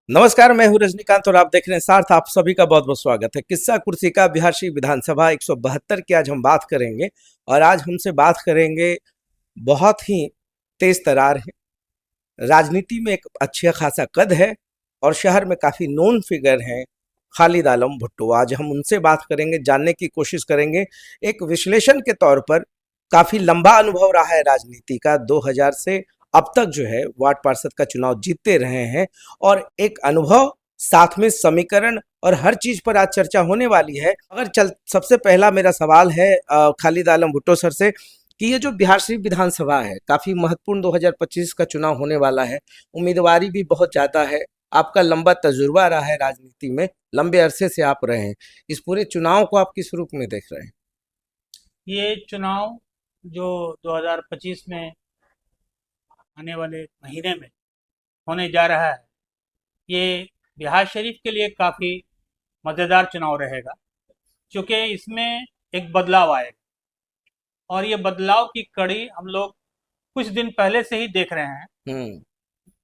नमस्कार, मैं हूं रजनीकांत और आप देख रहे हैं सार्थ। आप सभी का बहुत बहुत स्वागत है। किस्सा कुर्सी का बिहार शरीफ विधानसभा 172 की आज हम बात करेंगे। और आज हमसे बात करेंगे बहुत ही तेज तरार है, राजनीति में एक अच्छा खासा कद है और शहर में काफी नोन फिगर हैं, खालिद आलम भुट्टो। आज हम उनसे बात करेंगे, जानने की कोशिश करेंगे। एक विश्लेषण के तौर पर काफी लंबा अनुभव रहा है राजनीति का, 2000 से अब तक जो है वार्ड पार्षद का चुनाव जीतते रहे हैं। और एक अनुभव साथ में समीकरण और हर चीज पर आज चर्चा होने वाली है। अगर चल सबसे पहला मेरा सवाल है खालिद आलम भुट्टो सर से कि ये जो बिहार शरीफ विधानसभा है, काफी महत्वपूर्ण 2025 का चुनाव होने वाला है, उम्मीदवारी भी बहुत ज्यादा है। आपका लंबा तजुर्बा रहा है राजनीति में, लंबे अरसे से आप रहे हैं। इस पूरे चुनाव को आप किस रूप में देख रहे हैं? ये चुनाव जो 2025 में आने वाले महीने में होने जा रहा है, ये बिहार शरीफ के लिए काफ़ी मज़ेदार चुनाव रहेगा, क्योंकि इसमें एक बदलाव आएगा और ये बदलाव की कड़ी हम लोग कुछ दिन पहले से ही देख रहे हैं। हम्म।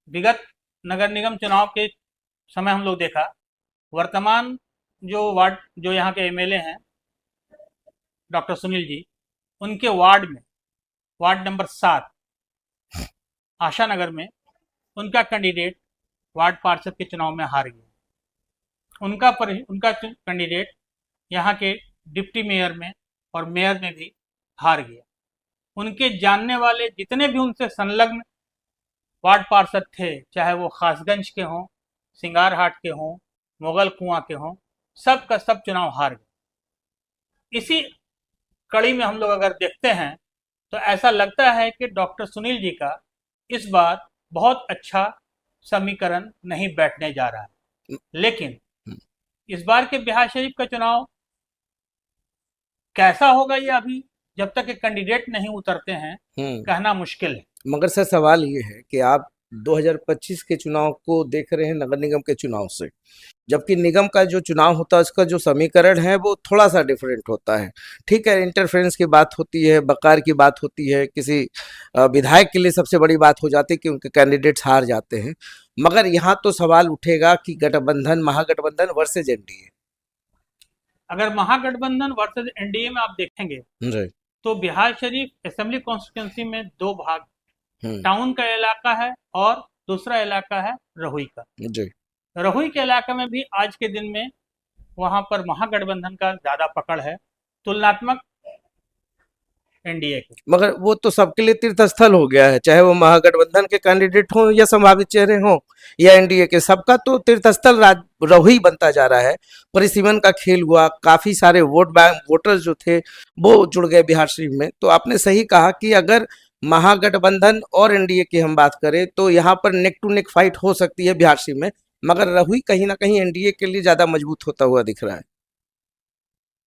विगत नगर निगम चुनाव के समय हम लोग देखा, वर्तमान जो यहाँ के एमएलए हैं डॉक्टर सुनील जी, उनके वार्ड में, वार्ड नंबर 7 आशा नगर में, उनका कैंडिडेट वार्ड पार्षद के चुनाव में हार गया। उनका कैंडिडेट यहाँ के डिप्टी मेयर में और मेयर में भी हार गया। उनके जानने वाले जितने भी उनसे संलग्न वार्ड पार्षद थे, चाहे वो खासगंज के हों, सिंगारहाट के हों, मुगल कुआं के हों, सब का सब चुनाव हार गए। इसी कड़ी में हम लोग अगर देखते हैं तो ऐसा लगता है कि डॉक्टर सुनील जी का इस बार बहुत अच्छा समीकरण नहीं बैठने जा रहा है। लेकिन इस बार के बिहार शरीफ का चुनाव कैसा होगा, ये अभी जब तक के कैंडिडेट नहीं उतरते हैं हम्म। कहना मुश्किल है। मगर सर, सवाल ये है कि आप 2025 के चुनाव को देख रहे हैं नगर निगम के चुनाव से, जबकि निगम का जो चुनाव होता है उसका जो समीकरण है वो थोड़ा सा डिफरेंट होता है। ठीक है, इंटरफेरेंस की बात होती है, बकार की बात होती है, किसी विधायक के लिए सबसे बड़ी बात हो जाती है कि उनके कैंडिडेट्स हार जाते हैं। मगर यहाँ तो सवाल उठेगा कि गठबंधन, महागठबंधन वर्सेज एनडीए। अगर महागठबंधन वर्सेज एनडीए में आप देखेंगे जी। तो बिहार शरीफ असेंबली कॉन्स्टिट्यूंसी में दो भाग, हम्म। टाउन का इलाका है और दूसरा इलाका है रहुई का। जी। रहुई के इलाके में भी आज के दिन में वहां पर महागठबंधन का ज्यादा पकड़ है तुलनात्मक एनडीए के। मगर वो तो सबके लिए तीर्थ स्थल हो गया है, चाहे वो महागठबंधन के कैंडिडेट हों या संभावित चेहरे हों या एनडीए के, सबका तो तीर्थ स्थल रहुई बनता जा रहा है। परिसीमन का खेल हुआ, काफी सारे वोट बैंक वोटर्स जो थे वो जुड़ गए बिहार शरीफ में। तो आपने सही कहा कि अगर महागठबंधन और एनडीए की हम बात करें तो यहाँ पर नेक टू नेक फाइट हो सकती है बिहार शरीफ में। मगर रहुई कहीं ना कहीं एनडीए के लिए ज्यादा मजबूत होता हुआ दिख रहा है।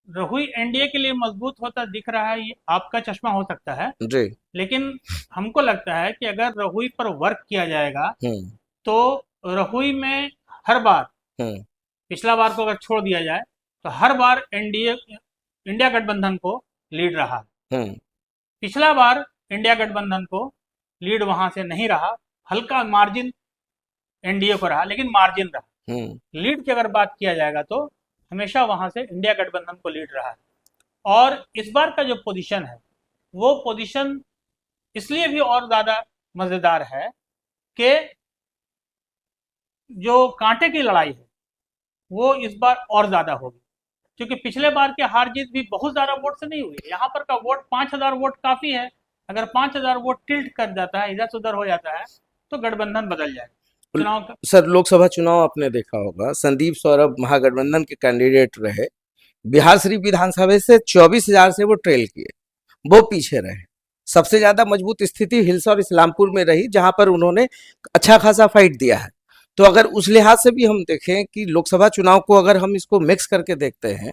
रहुई एनडीए के लिए मजबूत होता दिख रहा है, ये आपका चश्मा हो सकता है। जी। लेकिन हमको लगता है कि अगर रहुई पर वर्क किया जाएगा हम्म। तो रहुई में हर बार, हम्म। पिछला बार को अगर छोड़ दिया जाए तो हर बार एनडीए, इंडिया गठबंधन को लीड रहा। हम्म। पिछला बार इंडिया गठबंधन को लीड वहां से नहीं रहा, हल्का मार्जिन एनडीए को रहा, लेकिन मार्जिन रहा। हम्म। लीड की अगर बात किया जाएगा तो हमेशा वहां से इंडिया गठबंधन को लीड रहा है। और इस बार का जो पोजीशन है, वो पोजीशन इसलिए भी और ज्यादा मजेदार है कि जो कांटे की लड़ाई है वो इस बार और ज्यादा होगी, क्योंकि पिछले बार के हार जीत भी बहुत ज्यादा वोट से नहीं हुई है। यहाँ पर का वोट 5,000 वोट काफी है। अगर 5,000 वोट टिल्ट कर जाता है, इधर से उधर हो जाता है, तो गठबंधन बदल जाएगा चुनाव का। सर, लोकसभा चुनाव आपने देखा होगा, संदीप सौरभ महागठबंधन के कैंडिडेट रहे। बिहार शरीफ विधानसभा से 24,000 से वो ट्रेल किए, वो पीछे रहे। सबसे ज्यादा मजबूत स्थिति हिल्स और इस्लामपुर में रही, जहां पर उन्होंने अच्छा खासा फाइट दिया है। तो अगर उस लिहाज से भी हम देखें कि लोकसभा चुनाव को अगर हम इसको मिक्स करके देखते हैं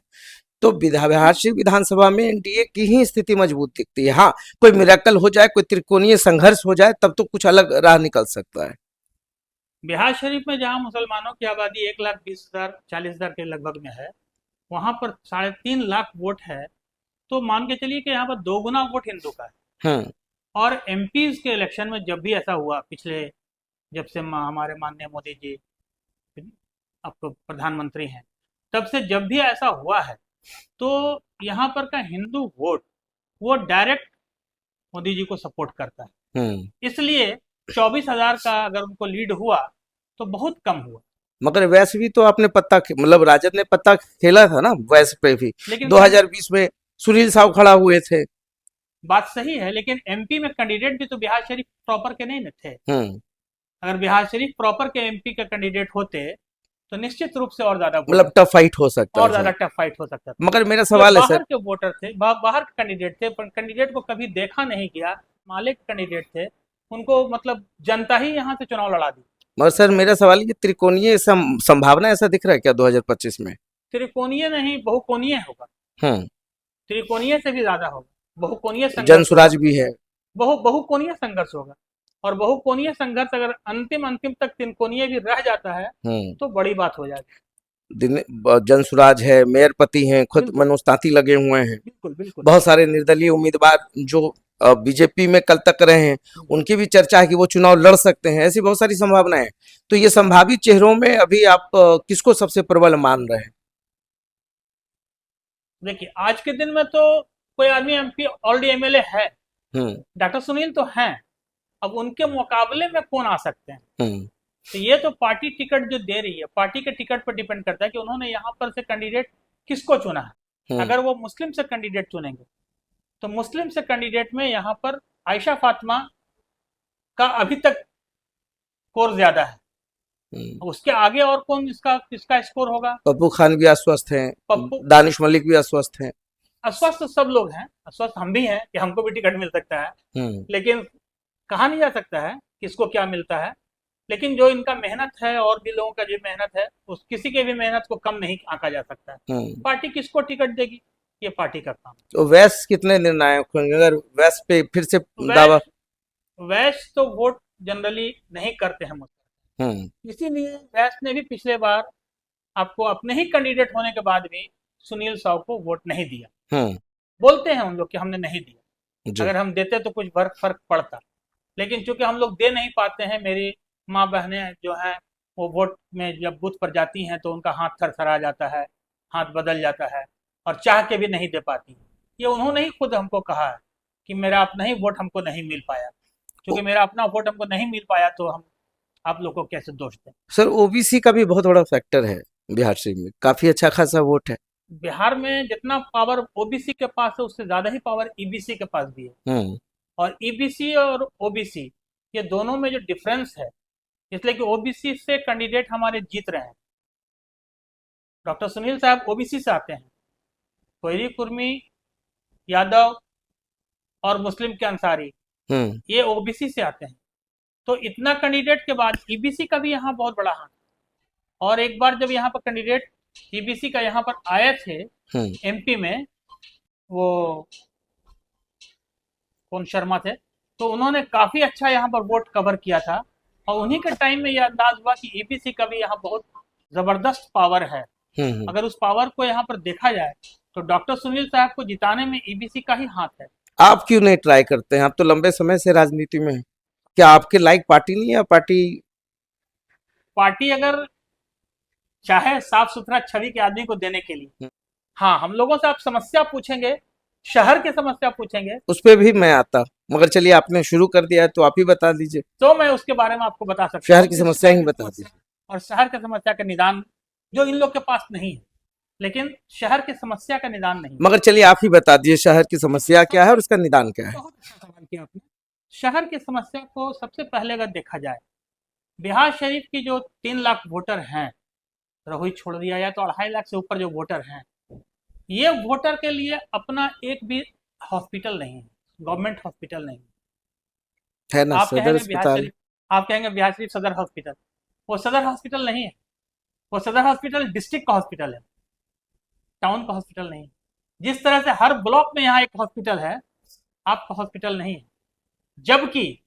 तो बिहार शरीफ विधानसभा में एनडीए की ही स्थिति मजबूत दिखती है। हाँ, कोई मिराकल हो जाए, कोई त्रिकोणीय संघर्ष हो जाए, तब तो कुछ अलग राह निकल सकता है। बिहार शरीफ में जहाँ मुसलमानों की आबादी 1,20,000 40,000 के लगभग में है, वहां पर 3.5 लाख वोट है। तो मान के चलिए कि यहाँ पर 2 गुना वोट हिंदू का है। हम्म। और एमपीज के इलेक्शन में जब भी ऐसा हुआ, पिछले, जब से हमारे माननीय मोदी जी आपको प्रधानमंत्री हैं, तब से जब भी ऐसा हुआ है तो यहाँ पर का हिंदू वोट वो डायरेक्ट मोदी जी को सपोर्ट करता है। इसलिए 24,000 का अगर उनको लीड हुआ तो बहुत कम हुआ। मगर वैसे भी तो आपने मतलब राजद ने पत्ता खेला था ना वैसे पे भी, लेकिन 2020 में सुनील साहब खड़ा हुए थे। बात सही है, लेकिन एमपी में कैंडिडेट भी तो बिहार शरीफ प्रॉपर के नहीं न थे। हम्म अगर बिहार शरीफ प्रॉपर के एमपी के कैंडिडेट होते तो निश्चित रूप से और ज्यादा मतलब टफ फाइट हो सकता और है ज्यादा सर। टफ फाइट हो सकता था। मगर मेरा ये सवाल है सर, बाहर के वोटर थे, बाहर के कैंडिडेट थे, पर कैंडिडेट को कभी देखा नहीं गया, मालिक कैंडिडेट थे, उनको मतलब जनता ही यहाँ से चुनाव लड़ा दी। मगर सर मेरा सवाल है कि त्रिकोणीय संभावना ऐसा दिख रहा है क्या 2025 में? त्रिकोणीय नहीं, बहुकोणीय होगा। हम्म त्रिकोणीय से भी ज्यादा होगा, बहुकोणीय संघर्ष जनसुराज भी है। बहुकोणीय संघर्ष होगा। और बहुकोणीय संघर्ष अगर अंतिम तक त्रिकोणीय भी रह जाता है तो बड़ी बात हो जाएगी। जनसुराज है, मेयर पति हैं, खुद मनोज तांती लगे हुए हैं, बिल्कुल बिल्कुल। बहुत सारे निर्दलीय उम्मीदवार जो बीजेपी में कल तक रहे हैं उनकी भी चर्चा है कि वो चुनाव लड़ सकते हैं, ऐसी बहुत सारी संभावनाएं हैं। तो ये संभावित चेहरों में अभी आप किसको सबसे प्रबल मान रहे हैं? देखिए, आज के दिन में तो कोई आदमी एमपी ऑलरेडी एमएलए है, डॉक्टर सुनील तो हैं, अब उनके मुकाबले में कौन आ सकते हैं? तो ये तो पार्टी टिकट जो दे रही है, पार्टी के टिकट पर डिपेंड करता है कि उन्होंने यहाँ पर से कैंडिडेट किसको चुना है। अगर वो मुस्लिम से कैंडिडेट चुनेंगे तो मुस्लिम से कैंडिडेट में यहाँ पर आयशा फातिमा का अभी तक स्कोर ज्यादा है। उसके आगे और कौन इसका स्कोर होगा? पप्पू खान भी आश्वस्त हैं, दानिश मलिक भी आश्वस्त हैं। आश्वस्त तो सब लोग हैं, आश्वस्त हम भी हैं कि हमको भी टिकट मिल सकता है, लेकिन कहा नहीं जा सकता है किसको क्या मिलता है। लेकिन जो इनका मेहनत है और भी लोगों का जो मेहनत है, उस किसी के भी मेहनत को कम नहीं आंका जा सकता है। पार्टी किसको टिकट देगी ये पार्टी का काम। तो वैस कितने निर्णायक होंगे अगर वैस पे फिर से दावा? वैस तो वोट जनरली नहीं करते हैं मुझसे, इसीलिए वैस ने भी पिछले बार आपको अपने ही कैंडिडेट होने के बाद भी सुनील साहब को वोट नहीं दिया। बोलते हैं उन लोग कि हमने नहीं दिया, अगर हम देते तो कुछ फर्क पड़ता, लेकिन चूंकि हम लोग दे नहीं पाते हैं, मेरी माँ बहनें जो हैं वो वोट में जब बूथ पर जाती हैं तो उनका हाथ थरथरा जाता है, हाथ बदल जाता है और चाह के भी नहीं दे पाती। ये उन्होंने ही खुद हमको कहा है कि मेरा अपना ही वोट हमको नहीं मिल पाया, क्योंकि मेरा अपना वोट हमको नहीं मिल पाया तो हम आप लोग को कैसे दोष दें। सर ओबीसी का भी बहुत बड़ा फैक्टर है बिहार से, में काफी अच्छा खासा वोट है। बिहार में जितना पावर ओबीसी के पास है उससे ज्यादा ही पावर ईबीसी के पास भी है। और ईबीसी और ओबीसी ये दोनों में जो डिफरेंस है, इसलिए कि ओबीसी से कैंडिडेट हमारे जीत रहे हैं। डॉक्टर सुनील साहब ओबीसी से आते हैं, कोयरी कुर्मी, यादव और मुस्लिम के अंसारी ये ओबीसी से आते हैं। तो इतना कैंडिडेट के बाद ईबीसी का भी यहाँ बहुत बड़ा हाथ। और एक बार जब यहाँ पर कैंडिडेट ईबीसी का यहाँ पर आए थे एमपी में, वो कौन शर्मा थे, तो उन्होंने काफी अच्छा यहाँ पर वोट कवर किया था। और उन्हीं के टाइम में यह अंदाज हुआ कि ईबीसी का भी यहाँ बहुत जबरदस्त पावर है। अगर उस पावर को यहाँ पर देखा जाए तो डॉक्टर सुनील साहब को जिताने में ईबीसी का ही हाथ है। आप क्यों नहीं ट्राई करते हैं? आप तो लंबे समय से राजनीति में हैं, क्या आपके लायक पार्टी नहीं है? पार्टी अगर चाहे साफ सुथरा छवि के आदमी को देने के लिए, हाँ, हम लोगों से आप समस्या पूछेंगे, शहर की समस्या पूछेंगे, उस पर भी मैं आता, मगर चलिए आपने शुरू कर दिया है तो आप ही बता दीजिए। तो मैं उसके बारे में आपको बता सकता हूँ। शहर की समस्या ही बता दीजिए। और शहर की समस्या का निदान जो इन लोग के पास नहीं है, लेकिन शहर की समस्या का निदान नहीं। मगर चलिए आप ही बता दीजिए शहर की समस्या क्या है और उसका निदान क्या है। बहुत अच्छा सवाल किया आपने। शहर की समस्या को सबसे पहले अगर देखा जाए, बिहार शरीफ की जो 3 लाख वोटर हैं, रोहित छोड़ दिया जाए तो 2.5 लाख से ऊपर जो वोटर हैं, ये वोटर के लिए अपना एक भी हॉस्पिटल नहीं है, गवर्नमेंट हॉस्पिटल नहीं है ना। आप सदर अस्पताल, आप कहेंगे बिहार शरीफ सदर हॉस्पिटल, वो सदर हॉस्पिटल नहीं है। वो सदर हॉस्पिटल डिस्ट्रिक्ट का हॉस्पिटल है, टाउन का हॉस्पिटल नहीं। जिस तरह से हर ब्लॉक में यहाँ एक हॉस्पिटल है, आपका हॉस्पिटल नहीं है, जबकि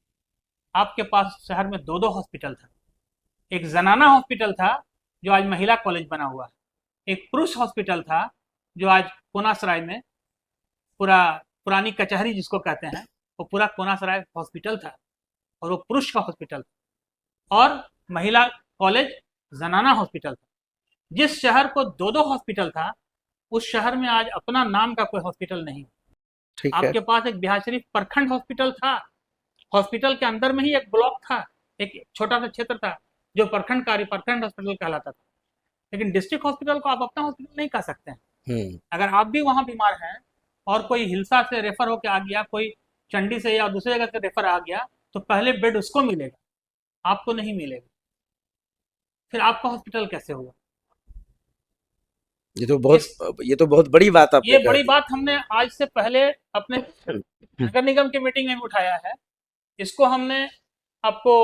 आपके पास शहर में 2-2 हॉस्पिटल था। एक जनाना हॉस्पिटल था जो आज महिला कॉलेज बना हुआ है, एक पुरुष हॉस्पिटल था जो आज कोनासराय में पुरानी कचहरी जिसको कहते हैं, वो पूरा कोनासराय हॉस्पिटल था और वो पुरुष का हॉस्पिटल था। और महिला कॉलेज जनाना हॉस्पिटल था। जिस शहर को दो दो हॉस्पिटल था, उस शहर में आज अपना नाम का कोई हॉस्पिटल नहीं। ठीक है। आपके पास एक बिहार शरीफ प्रखंड हॉस्पिटल था, हॉस्पिटल के अंदर में ही एक ब्लॉक था, एक छोटा सा क्षेत्र था जो प्रखंड हॉस्पिटल कहलाता था। लेकिन डिस्ट्रिक्ट हॉस्पिटल को आप अपना हॉस्पिटल नहीं कह सकते हैं। अगर आप भी वहां बीमार हैं और कोई हिलसा से रेफर होकर आ गया, कोई चंडी से या दूसरी जगह से रेफर आ गया, तो पहले बेड उसको मिलेगा, आपको नहीं मिलेगा। फिर आपका हॉस्पिटल कैसे होगा? ये तो बहुत बड़ी बात आपने ये कह बड़ी दी। बात हमने आज से पहले अपने नगर निगम की मीटिंग में उठाया है। इसको हमने आपको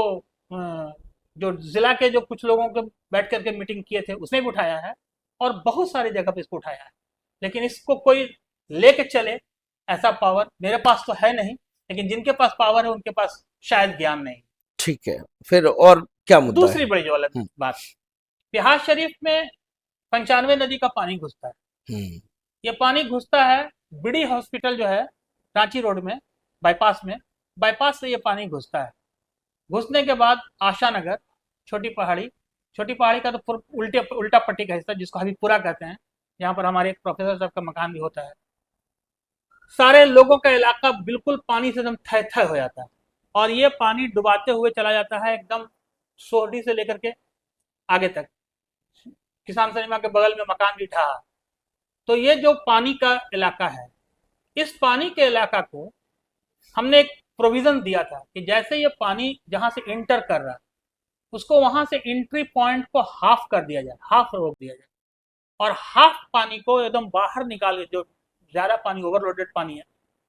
जो जिला के जो कुछ लोगों के बैठ करके मीटिंग किए थे उसमें भी उठाया है, और बहुत सारी जगह पे इसको उठाया है। लेकिन इसको कोई लेके चले ऐसा पावर मेरे पास तो है नहीं, लेकिन जिनके पास पावर है उनके पास शायद ज्ञान नहीं। ठीक है, फिर और क्या मुद्दा दूसरी है? बड़ी जो अलग बात, बिहार शरीफ में 95 नदी का पानी घुसता है। ये पानी घुसता है बिडी हॉस्पिटल जो है रांची रोड में, बाईपास से ये पानी घुसता है। घुसने के बाद आशा नगर, छोटी पहाड़ी का तो उल्टा पट्टी का हिस्सा जिसको हबीबपुरा कहते हैं, यहाँ पर हमारे एक प्रोफेसर साहब का मकान भी होता है। सारे लोगों का इलाका बिल्कुल पानी से एकदम थय थय हो जाता है, और ये पानी डुबाते हुए चला जाता है एकदम सोहडी से लेकर के आगे तक। किसान सिनेमा के बगल में मकान भी ढहा। तो ये जो पानी का इलाका है, इस पानी के इलाका को हमने एक प्रोविजन दिया था कि जैसे ये पानी जहां से इंटर कर रहा है, उसको वहां से एंट्री पॉइंट को हाफ कर दिया जाए, हाफ रोक दिया जाए, और हाफ पानी को एकदम बाहर निकाल के, जो ज्यादा पानी ओवरलोडेड पानी है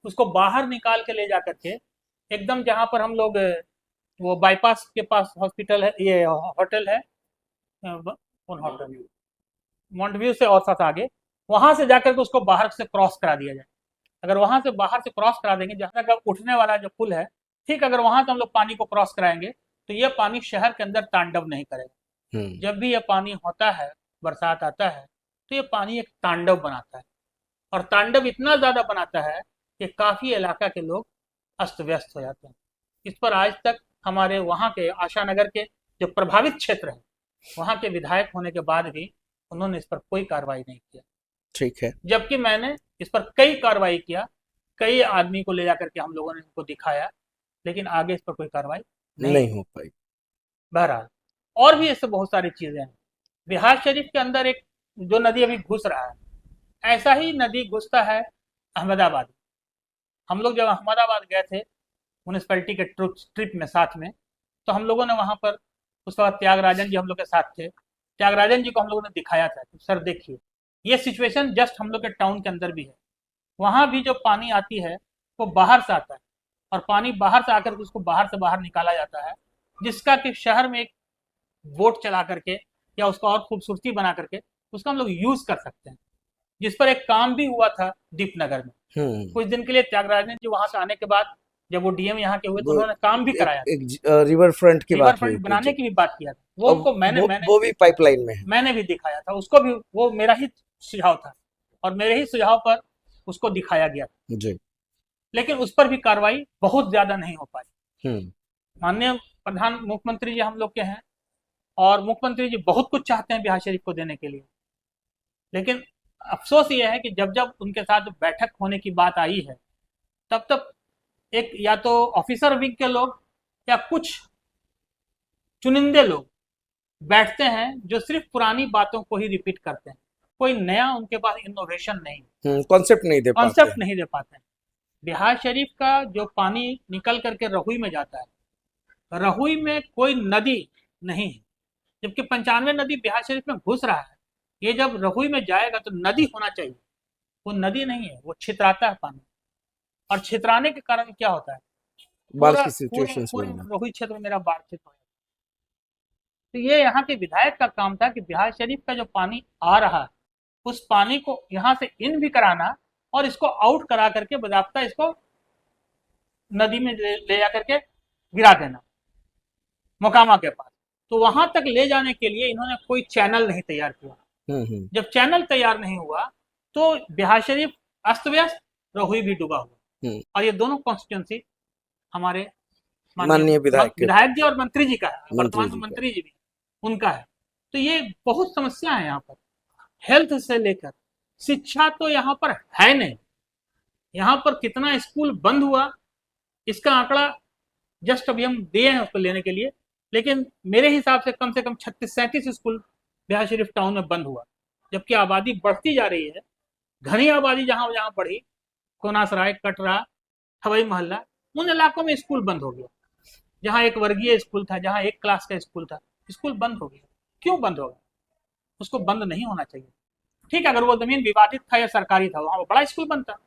उसको बाहर निकाल के ले जाकर के एकदम जहां पर हम लोग वो बाईपास के पास हॉस्पिटल है, ये होटल है, कौन होटल, मॉन्टव्यू से और साथ आगे, वहां से जाकर के उसको बाहर से क्रॉस करा दिया जाए। अगर वहां से बाहर से क्रॉस करा देंगे, जहां तक उठने वाला जो पुल है, ठीक, अगर वहां से हम लोग पानी को क्रॉस कराएंगे तो ये पानी शहर के अंदर तांडव नहीं करेगा। जब भी ये पानी होता है, बरसात आता है, तो ये पानी एक तांडव बनाता है, और तांडव इतना ज्यादा बनाता है कि काफी इलाका के लोग अस्त व्यस्त हो जाते हैं। इस पर आज तक हमारे वहाँ के आशा नगर के जो प्रभावित क्षेत्र है, वहाँ के विधायक होने के बाद भी उन्होंने इस पर कोई कार्रवाई नहीं किया। ठीक है। जबकि मैंने इस पर कई कार्रवाई किया, कई आदमी को ले जाकर के हम लोगों ने इनको दिखाया, लेकिन आगे इस पर कोई कार्रवाई नहीं हो पाई। बहरहाल और भी ऐसे बहुत सारी चीजें हैं। बिहार शरीफ के अंदर एक जो नदी अभी घुस रहा है, ऐसा ही नदी घुसता है अहमदाबाद। हम लोग जब अहमदाबाद गए थे म्यूनिसपैलिटी के ट्रिप में साथ में, तो हम लोगों ने वहां पर, उस वक्त त्यागराजन जी हम लोग के साथ थे, त्यागराजन जी को हम लोगों ने दिखाया था कि सर देखिए ये सिचुएशन जस्ट हम लोग के टाउन के अंदर भी है। वहां भी जो पानी आती है वो बाहर से आता है, और पानी बाहर से आकर उसको बाहर से बाहर निकाला जाता है, जिसका कि शहर में एक बोट चला करके या उसको और खूबसूरती बना करके उसका हम लोग यूज कर सकते हैं। जिस पर एक काम भी हुआ था दीपनगर में कुछ दिन के लिए। त्यागराजन जी वहां से आने के बाद जब वो डीएम यहाँ के हुए तो उन्होंने काम भी कराया, एक रिवर फ्रंट की रिवर बात फ्रंट हुई थी बनाने जी। की भी बात किया था। वो उनको वो भी पाइपलाइन में है। मैंने भी दिखाया था उसको भी, वो मेरा ही सुझाव था और मेरे ही सुझाव पर उसको दिखाया गया था जी। लेकिन उस पर भी कार्रवाई बहुत ज्यादा नहीं हो पाई। माननीय प्रधान मुख्यमंत्री जी हम लोग के हैं, और मुख्यमंत्री जी बहुत कुछ चाहते हैं बिहार शरीफ को देने के लिए, लेकिन अफसोस ये है कि जब जब उनके साथ बैठक होने की बात आई है, तब तब एक या तो ऑफिसर विंग के लोग या कुछ चुनिंदे लोग बैठते हैं जो सिर्फ पुरानी बातों को ही रिपीट करते हैं। कोई नया उनके पास इनोवेशन नहीं, कॉन्सेप्ट नहीं दे पाते हैं। बिहार शरीफ का जो पानी निकल करके रहुई में जाता है, रहुई में कोई नदी नहीं है, जबकि 95 नदी बिहार शरीफ में घुस रहा है। ये जब रहुई में जाएगा तो नदी होना चाहिए, वो नदी नहीं है, वो छितराता है पानी, और छितराने के कारण क्या होता है, बाढ़ की सिचुएशंस बनना। रहुई क्षेत्र में मेरा बाढ़ क्षेत्र हो। तो ये यहाँ के विधायक का काम था कि बिहार शरीफ का जो पानी आ रहा है उस पानी को यहाँ से इन भी कराना, और इसको आउट करा करके बजाबता इसको नदी में ले जा करके गिरा देना मोकामा के पास। तो वहां तक ले जाने के लिए इन्होंने कोई चैनल नहीं तैयार किया। जब चैनल तैयार नहीं हुआ तो बिहार शरीफ अस्त व्यस्त, रहुई भी डूबा हुआ, और ये दोनों कॉन्स्टिट्यूंसी हमारे माननीय विधायक जी और मंत्री जी का है, वर्तमान मंत्री जी भी उनका है। तो ये बहुत समस्या है यहाँ पर, हेल्थ से लेकर शिक्षा तो यहाँ पर है नहीं। यहाँ पर कितना स्कूल बंद हुआ इसका आंकड़ा जस्ट अभी हम दिए हैं उसको लेने के लिए, लेकिन मेरे हिसाब से कम 36-37 स्कूल बिहार शरीफ टाउन में बंद हुआ, जबकि आबादी बढ़ती जा रही है। घनी आबादी जहां जहां बढ़ी, कोनासराय, कटरा, हवाई मोहल्ला, उन इलाकों में स्कूल बंद हो गया। जहां एक वर्गीय स्कूल था, जहां एक क्लास का स्कूल था, स्कूल बंद हो गया। क्यों बंद हो गया? उसको बंद नहीं होना चाहिए। ठीक है, अगर वो जमीन विवादित था या सरकारी था, वहां बड़ा स्कूल बनता,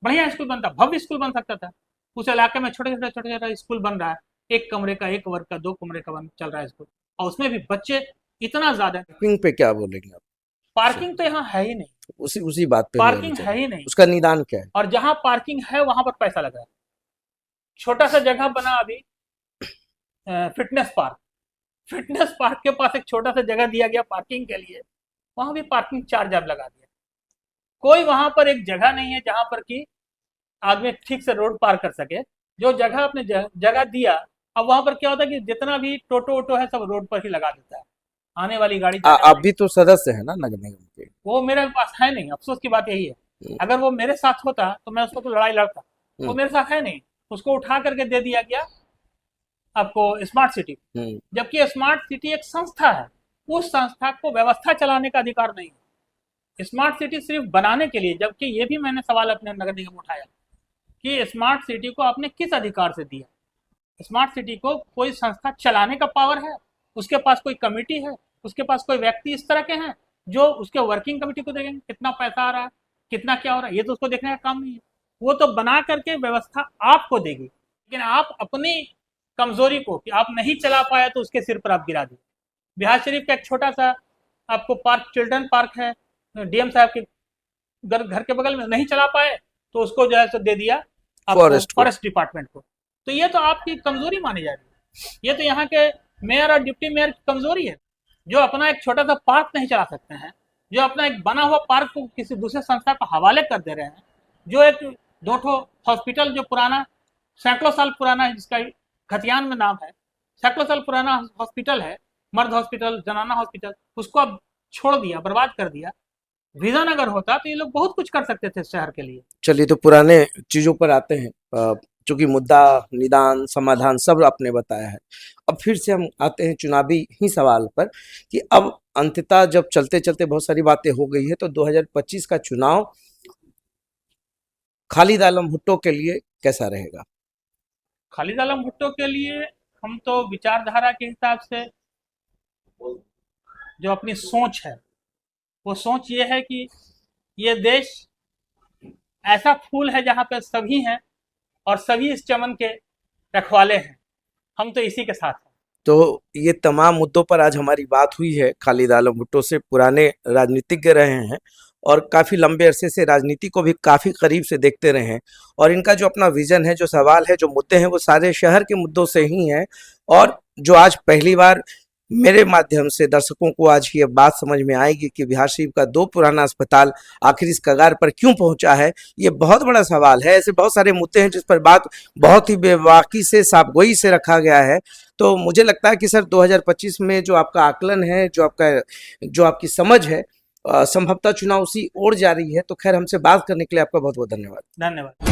बढ़िया स्कूल बनता, भव्य स्कूल बन सकता था। उस इलाके में छोटे छोटे स्कूल बन रहा है, एक कमरे का, एक वर्ग का, 2 कमरे का चल रहा है स्कूल, और उसमें भी बच्चे इतना ज्यादा। पार्किंग पे क्या बोलेंगे आप? पार्किंग तो यहाँ है ही नहीं, उसी उसी बात पे पार्किंग है ही नहीं। उसका निदान क्या है? और जहां पार्किंग है वहां पर पैसा लगा है। छोटा सा जगह बना अभी फिटनेस पार्क, फिटनेस पार्क के पास एक छोटा सा जगह दिया गया पार्किंग के लिए, वहां भी पार्किंग चार्ज अब लगा दिया। कोई वहां पर एक जगह नहीं है जहां पर कि आदमी ठीक से रोड पार कर सके। जो जगह अपने जगह दिया, अब वहां पर क्या होता है कि जितना भी टोटो ओटो है सब रोड पर ही लगा देता है, आने वाली गाड़ी आप भी तो सदस्य है ना नगर निगम के? वो मेरे पास है नहीं, अफसोस की बात यही है। अगर वो मेरे साथ होता तो मैं उसको तो लड़ाई लड़ता, वो मेरे साथ है नहीं, उसको उठा करके दे दिया गया आपको स्मार्ट सिटी, जबकि स्मार्ट सिटी एक संस्था है, उस संस्था को व्यवस्था चलाने का अधिकार नहीं है। स्मार्ट सिटी सिर्फ बनाने के लिए, जबकि ये भी मैंने सवाल अपने नगर निगम उठाया कि स्मार्ट सिटी को आपने किस अधिकार से दिया? स्मार्ट सिटी को कोई संस्था चलाने का पावर है? उसके पास कोई कमेटी है? उसके पास कोई व्यक्ति इस तरह के हैं जो उसके वर्किंग कमेटी को देखेंगे कितना पैसा आ रहा है, कितना क्या हो रहा है? ये तो उसको देखने का काम नहीं है। वो तो बना करके व्यवस्था आपको देगी, लेकिन आप अपनी कमजोरी को कि आप नहीं चला पाया तो उसके सिर पर आप गिरा दिए। बिहार शरीफ का एक छोटा सा आपको पार्क, चिल्ड्रन पार्क है, डीएम साहब के घर के बगल में, नहीं चला पाए तो उसको जो है सो दे दिया फॉरेस्ट डिपार्टमेंट को। तो ये तो आपकी कमजोरी मानी जा रही है। ये तो यहाँ के मेयर और डिप्टी मेयर की कमजोरी है, जो अपना एक छोटा सा पार्क नहीं चला सकते हैं, जो अपना एक बना हुआ पार्क को किसी दूसरे संस्था को हवाले कर दे रहे हैं, जो एक 2 हॉस्पिटल जो पुराना सैकड़ों साल पुराना है, जिसका खतियान में नाम है, सैकड़ों साल पुराना हॉस्पिटल है, मर्द हॉस्पिटल, जनाना हॉस्पिटल, उसको अब छोड़ दिया, बर्बाद कर दिया। विजन अगर होता तो ये लोग बहुत कुछ कर सकते थे शहर के लिए। चलिए, तो पुराने चीजों पर आते हैं। चूंकि मुद्दा, निदान, समाधान सब आपने बताया है, अब फिर से हम आते हैं चुनावी ही सवाल पर कि अब अंततः जब चलते चलते बहुत सारी बातें हो गई है, तो 2025 का चुनाव खालिद आलम भुट्टो के लिए कैसा रहेगा? खालिद आलम भुट्टो के लिए हम तो विचारधारा के हिसाब से जो अपनी सोच है, वो सोच ये है कि ये देश ऐसा फूल है जहाँ पे सभी हैं और सभी इस चमन के रखवाले हैं, हम तो इसी के साथ हैं। तो ये तमाम मुद्दों पर आज हमारी बात हुई है खालिद आलम भुट्टो से। पुराने राजनीतिज्ञ रहे हैं और काफ़ी लंबे अरसे से राजनीति को भी काफ़ी करीब से देखते रहे हैं, और इनका जो अपना विजन है, जो सवाल है, जो मुद्दे हैं, वो सारे शहर के मुद्दों से ही हैं। और जो आज पहली बार मेरे माध्यम से दर्शकों को आज ये बात समझ में आएगी कि बिहार शरीफ का 2 पुराना अस्पताल आखिर इस कगार पर क्यों पहुंचा है, ये बहुत बड़ा सवाल है। ऐसे बहुत सारे मुद्दे हैं जिस पर बात बहुत ही बेबाकी से, साफगोई से रखा गया है। तो मुझे लगता है कि सर 2025 में जो आपका आकलन है, जो आपकी समझ है, संभवतः चुनाव उसी ओर जा रही है। तो खैर, हमसे बात करने के लिए आपका बहुत बहुत धन्यवाद। धन्यवाद।